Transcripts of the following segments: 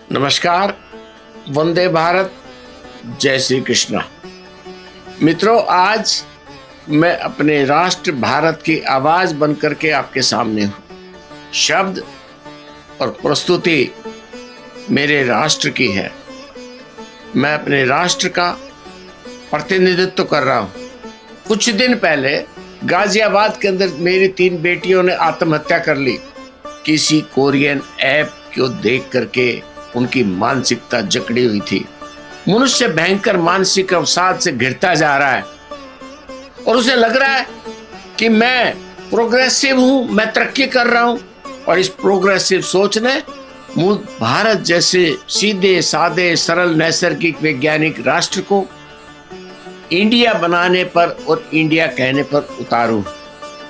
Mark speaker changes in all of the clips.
Speaker 1: नमस्कार, वंदे भारत, जय श्री कृष्णा। मित्रों, आज मैं अपने राष्ट्र भारत की आवाज बनकर के आपके सामने हूँ। शब्द और प्रस्तुति मेरे राष्ट्र की है। मैं अपने राष्ट्र का प्रतिनिधित्व कर रहा हूँ। कुछ दिन पहले गाजियाबाद के अंदर मेरी 3 बेटियों ने आत्महत्या कर ली। किसी कोरियन ऐप को देख करके उनकी मानसिकता जकड़ी हुई थी। मनुष्य भयंकर मानसिक अवसाद से घिरता जा रहा है और उसे लग रहा है कि मैं प्रोग्रेसिव हूं, मैं तरक्की कर रहा हूं। और इस प्रोग्रेसिव सोच ने भारत जैसे सीधे साधे सरल नैसर्गिक वैज्ञानिक राष्ट्र को इंडिया बनाने पर और इंडिया कहने पर उतारू।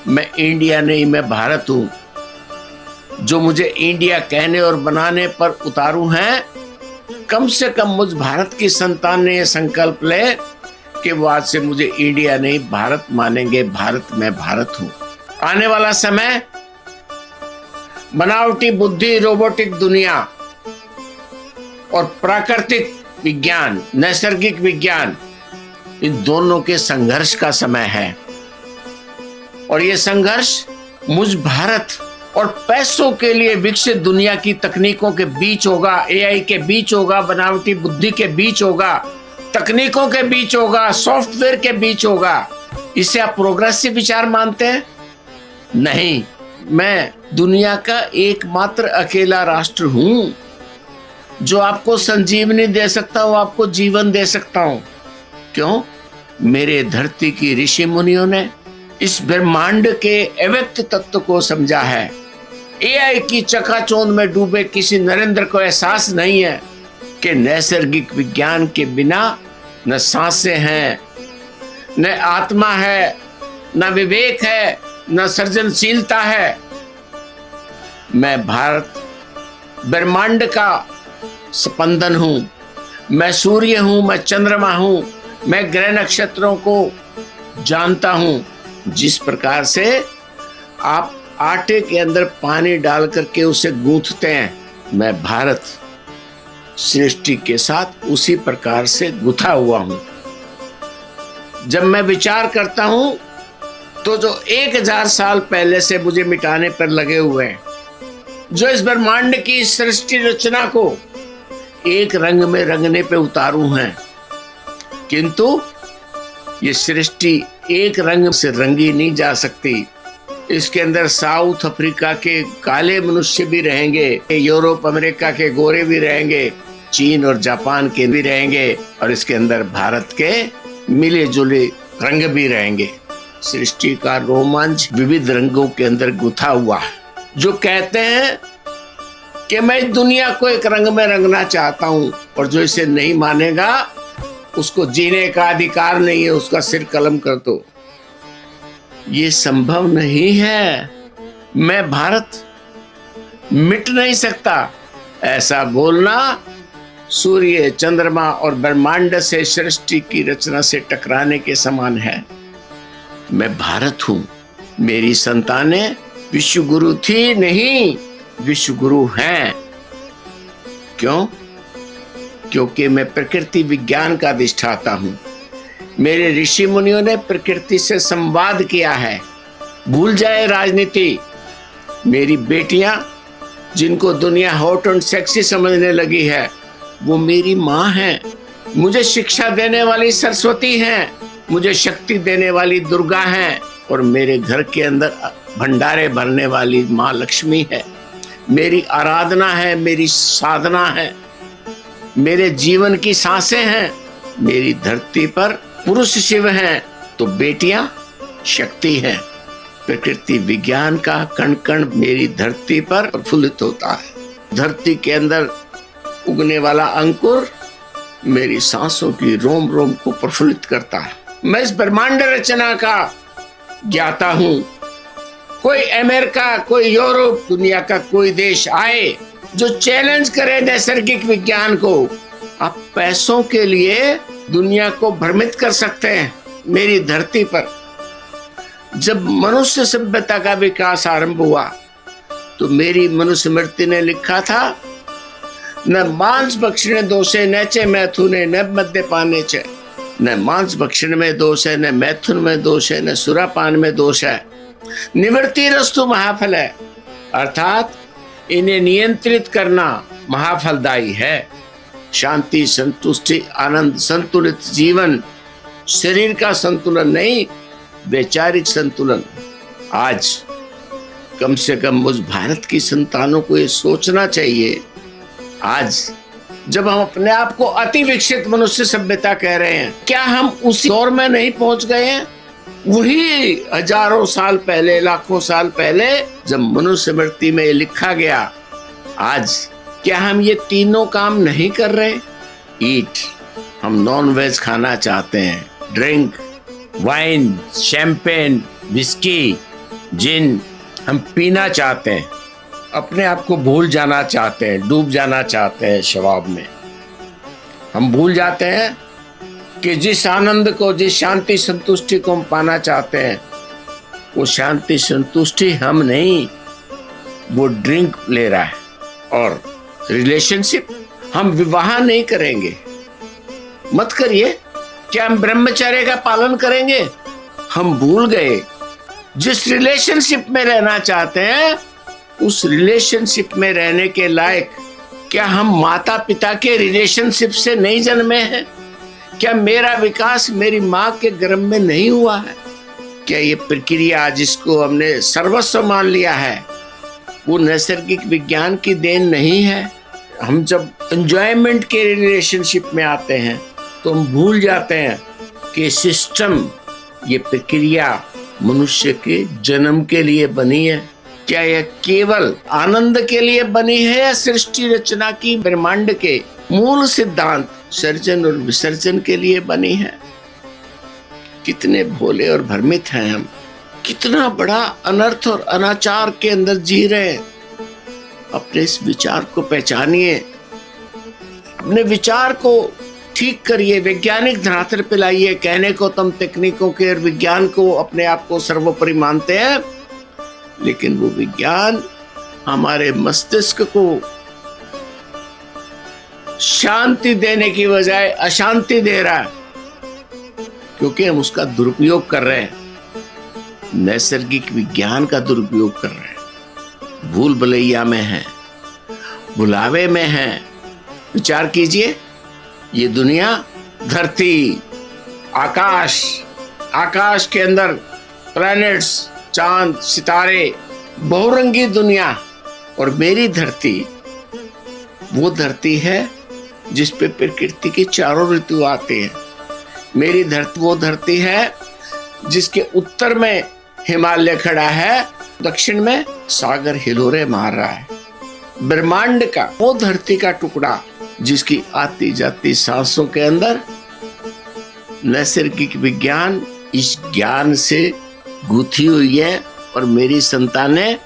Speaker 1: मैं इंडिया नहीं, मैं भारत हूं। जो मुझे इंडिया कहने और बनाने पर उतारू हैं, कम से कम मुझ भारत की संतान ने यह संकल्प ले कि वो आज से मुझे इंडिया नहीं भारत मानेंगे। भारत में भारत हूं। आने वाला समय बनावटी बुद्धि, रोबोटिक दुनिया और प्राकृतिक विज्ञान, नैसर्गिक विज्ञान, इन दोनों के संघर्ष का समय है। और यह संघर्ष मुझ भारत और पैसों के लिए विकसित दुनिया की तकनीकों के बीच होगा। एआई के बीच होगा, बनावटी बुद्धि के बीच होगा, तकनीकों के बीच होगा, सॉफ्टवेयर के बीच होगा। इसे आप प्रोग्रेसिव विचार मानते हैं? नहीं, मैं दुनिया का एकमात्र अकेला राष्ट्र हूं जो आपको संजीवनी दे सकता हूं, आपको जीवन दे सकता हूं। क्यों? मेरे धरती की ऋषि मुनियों ने इस ब्रह्मांड के अव्यक्त तत्व को समझा है। एआई की चकाचौंध में डूबे किसी नरेंद्र को एहसास नहीं है कि नैसर्गिक विज्ञान के बिना न सांसें हैं, न आत्मा है, न विवेक है, न सृजनशीलता है। मैं भारत ब्रह्मांड का स्पंदन हूं। मैं सूर्य हूं, मैं चंद्रमा हूं, मैं ग्रह नक्षत्रों को जानता हूं। जिस प्रकार से आप आटे के अंदर पानी डाल करके उसे गूंथते हैं, मैं भारत सृष्टि के साथ उसी प्रकार से गुथा हुआ हूं। जब मैं विचार करता हूं तो जो 1000 साल पहले से मुझे मिटाने पर लगे हुए हैं, जो इस ब्रह्मांड की सृष्टि रचना को एक रंग में रंगने पे उतारू हैं, किंतु ये सृष्टि एक रंग से रंगी नहीं जा सकती। इसके अंदर साउथ अफ्रीका के काले मनुष्य भी रहेंगे, यूरोप अमेरिका के गोरे भी रहेंगे, चीन और जापान के भी रहेंगे, और इसके अंदर भारत के मिले जुले रंग भी रहेंगे। सृष्टि का रोमांच विविध रंगों के अंदर गुथा हुआ है। जो कहते हैं कि मैं इस दुनिया को एक रंग में रंगना चाहता हूं, और जो इसे नहीं मानेगा उसको जीने का अधिकार नहीं है, उसका सिर कलम कर दो। ये संभव नहीं है। मैं भारत मिट नहीं सकता। ऐसा बोलना सूर्य, चंद्रमा और ब्रह्मांड से सृष्टि की रचना से टकराने के समान है। मैं भारत हूं। मेरी संतानें विश्व गुरु थी नहीं, विश्व गुरु हैं। क्यों? क्योंकि मैं प्रकृति विज्ञान का अधिष्ठाता हूं। मेरे ऋषि मुनियों ने प्रकृति से संवाद किया है। भूल जाए राजनीति। मेरी बेटियां, जिनको दुनिया हॉट एंड सेक्सी समझने लगी है, वो मेरी माँ हैं। मुझे शिक्षा देने वाली सरस्वती हैं, मुझे शक्ति देने वाली दुर्गा हैं, और मेरे घर के अंदर भंडारे भरने वाली माँ लक्ष्मी है। मेरी आराधना है, मेरी साधना है, मेरे जीवन की सांसें हैं। मेरी धरती पर पुरुष शिव हैं तो बेटियां शक्ति हैं। प्रकृति विज्ञान का कण कण मेरी धरती पर प्रफुल्लित होता है। धरती के अंदर उगने वाला अंकुर मेरी सांसों की रोम रोम को प्रफुल्लित करता है। मैं इस ब्रह्मांड रचना का ज्ञाता हूं। कोई अमेरिका, कोई यूरोप, दुनिया का कोई देश आए जो चैलेंज करे नैसर्गिक विज्ञान को, आप पैसों के लिए दुनिया को भ्रमित कर सकते हैं। मेरी धरती पर जब मनुष्य सभ्यता का विकास आरंभ हुआ तो मेरी मनुस्मृति ने लिखा था न मांस भक्षणे दोषे न चे मैथुने न मद्यपाने च। न मांस भक्षण में दोष है, न मैथुन में दोष है, न सुरापान में दोष है। निवृत्ति रस्तु महाफल है, अर्थात इन्हें नियंत्रित करना महाफलदायी है। शांति, संतुष्टि, आनंद, संतुलित जीवन, शरीर का संतुलन नहीं, वैचारिक संतुलन। आज कम से कम मुझ भारत की संतानों को ये सोचना चाहिए, आज जब हम अपने आप को अति विकसित मनुष्य सभ्यता कह रहे हैं, क्या हम उसी दौर में नहीं पहुंच गए हैं? वही हजारों साल पहले, लाखों साल पहले जब मनुष्य स्मृति में लिखा गया, आज क्या हम ये तीनों काम नहीं कर रहे? ईट, हम नॉन वेज खाना चाहते हैं, ड्रिंक, वाइन, शैंपेन, विस्की, जिन हम पीना चाहते हैं, अपने आप को भूल जाना चाहते हैं, डूब जाना चाहते हैं शराब में। हम भूल जाते हैं कि जिस आनंद को, जिस शांति संतुष्टि को हम पाना चाहते हैं, वो शांति संतुष्टि हम नहीं, वो ड्रिंक ले रहा है। और रिलेशनशिप, हम विवाह नहीं करेंगे, मत करिए। क्या हम ब्रह्मचर्य का पालन करेंगे? हम भूल गए जिस रिलेशनशिप में रहना चाहते हैं, उस रिलेशनशिप में रहने के लायक क्या हम माता पिता के रिलेशनशिप से नहीं जन्मे हैं? क्या मेरा विकास मेरी माँ के गर्भ में नहीं हुआ है? क्या ये प्रक्रिया जिसको हमने सर्वस्व मान लिया है, वो नैसर्गिक विज्ञान की देन नहीं है? हम जब एंजॉयमेंट के रिलेशनशिप में आते हैं तो हम भूल जाते हैं कि सिस्टम, ये प्रक्रिया मनुष्य के जन्म के लिए बनी है। क्या यह केवल आनंद के लिए बनी है या सृष्टि रचना की ब्रह्मांड के मूल सिद्धांत सर्जन और विसर्जन के लिए बनी है? कितने भोले और भ्रमित हैं हम, कितना बड़ा अनर्थ और अनाचार के अंदर जी रहे हैं। अपने इस विचार को पहचानिए, अपने विचार को ठीक करिए, वैज्ञानिक धरातल पे लाइए। कहने को तुम तकनीकों के और विज्ञान को अपने आप को सर्वोपरि मानते हैं, लेकिन वो विज्ञान हमारे मस्तिष्क को शांति देने की बजाय अशांति दे रहा है, क्योंकि हम उसका दुरुपयोग कर रहे हैं, नैसर्गिक विज्ञान का दुरुपयोग कर रहे हैं। भूल भुलैया में है, भुलावे में है। विचार कीजिए, ये दुनिया, धरती, आकाश, आकाश के अंदर प्लैनेट्स, चांद, सितारे, बहुरंगी दुनिया, और मेरी धरती वो धरती है जिस पे प्रकृति की चारों ऋतु आते हैं। मेरी धरती वो धरती है जिसके उत्तर में हिमालय खड़ा है, दक्षिण में सागर हिलोरे मार रहा है। ब्रह्मांड का वो धरती का टुकड़ा जिसकी आती जाती सांसों के अंदर नैसर्गिक विज्ञान इस ज्ञान से गुथी हुई है, और मेरी संतानें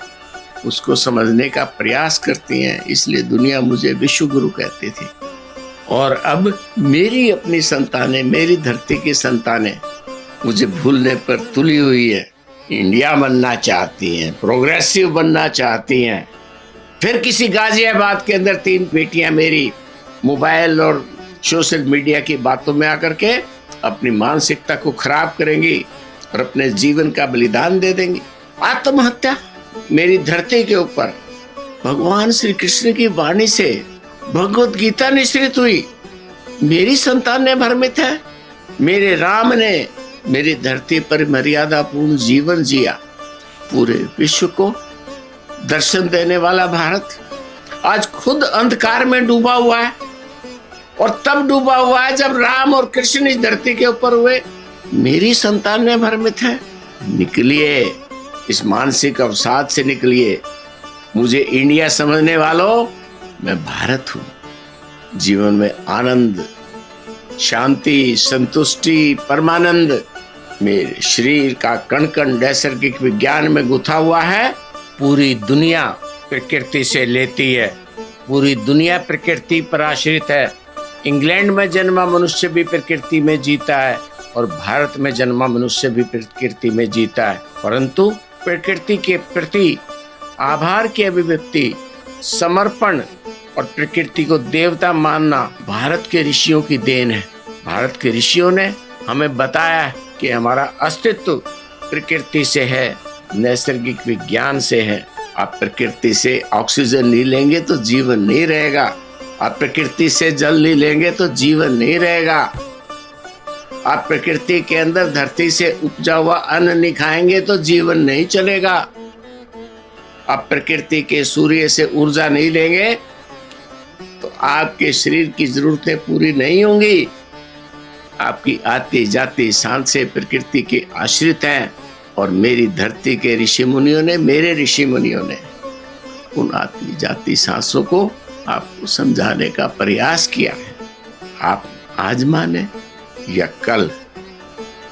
Speaker 1: उसको समझने का प्रयास करती हैं। इसलिए दुनिया मुझे विश्व गुरु कहती थी, और अब मेरी अपनी संतानें, मेरी धरती की संतानें मुझे भूलने पर तुली हुई है। इंडिया बनना चाहती हैं, प्रोग्रेसिव बनना चाहती हैं। फिर किसी गाजियाबाद के अंदर 3 बेटियां मेरी मोबाइल और सोशल मीडिया की बातों में आकर के अपनी मानसिकता को खराब करेंगी और अपने जीवन का बलिदान दे देंगी। आत्महत्या मेरी धरती के ऊपर भगवान श्री कृष्ण की वाणी से भगवत गीता निश्रित हुई। मेरी संतानें भ्रमित है। मेरे राम ने मेरी धरती पर मर्यादापूर्ण जीवन जिया। पूरे विश्व को दर्शन देने वाला भारत आज खुद अंधकार में डूबा हुआ है, और तब डूबा हुआ है जब राम और कृष्ण इस धरती के ऊपर हुए। मेरी संतानें भ्रमित है। निकलिए इस मानसिक अवसाद से, निकलिए। मुझे इंडिया समझने वालों, मैं भारत हूँ। जीवन में आनंद, शांति, संतुष्टि, परमानंद मेरे शरीर का कण कण नैसर्गिक विज्ञान में गुथा हुआ है। पूरी दुनिया प्रकृति से लेती है, पूरी दुनिया प्रकृति पर आश्रित है। इंग्लैंड में जन्मा मनुष्य भी प्रकृति में जीता है, और भारत में जन्मा मनुष्य भी प्रकृति में जीता है। परंतु प्रकृति के प्रति आभार की अभिव्यक्ति, समर्पण और प्रकृति को देवता मानना भारत के ऋषियों की देन है। भारत के ऋषियों ने हमें बताया कि हमारा अस्तित्व प्रकृति से है, नैसर्गिक विज्ञान से है। आप प्रकृति से ऑक्सीजन नहीं लेंगे तो जीवन नहीं रहेगा। आप प्रकृति से जल नहीं लेंगे तो जीवन नहीं रहेगा। आप प्रकृति के अंदर धरती से उपजा हुआ अन्न नहीं खाएंगे तो जीवन नहीं चलेगा। आप प्रकृति के सूर्य से ऊर्जा नहीं लेंगे तो आपके शरीर की जरूरतें पूरी नहीं होंगी। आपकी आती जाती सांसें प्रकृति के आश्रित हैं और मेरी धरती के ऋषि मुनियों ने, मेरे ऋषि मुनियों ने उन आती जाती सांसों को आपको समझाने का प्रयास किया है। आप आज माने या कल,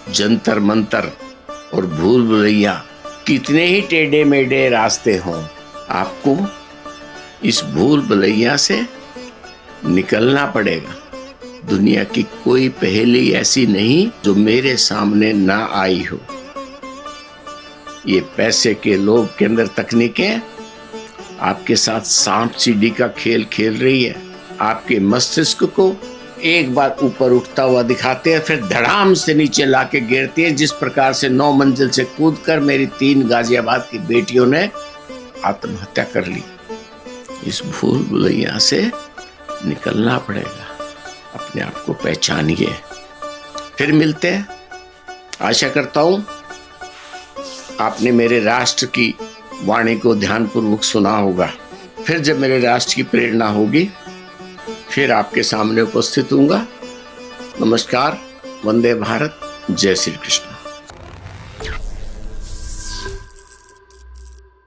Speaker 1: जंतर मंतर और भूल भुलैया कितने ही टेढ़े मेढ़े रास्ते हों, आपको इस भूल भुलैया से निकलना पड़ेगा। दुनिया की कोई पहेली ऐसी नहीं जो मेरे सामने ना आई हो। ये पैसे के लोभ के अंदर तकनीकें आपके साथ सांप सीढ़ी का खेल खेल रही है। आपके मस्तिष्क को एक बार ऊपर उठता हुआ दिखाते हैं, फिर धड़ाम से नीचे लाके गिरती है। जिस प्रकार से 9 मंजिल से कूदकर मेरी 3 गाजियाबाद की बेटियों ने आत्महत्या कर ली। इस भूल भुलैया से निकलना पड़ेगा। अपने आप को पहचानिए। फिर मिलते हैं। आशा करता हूं आपने मेरे राष्ट्र की वाणी को ध्यानपूर्वक सुना होगा। फिर जब मेरे राष्ट्र की प्रेरणा होगी फिर आपके सामने उपस्थित होऊंगा। नमस्कार। वंदे भारत। जय श्री कृष्ण।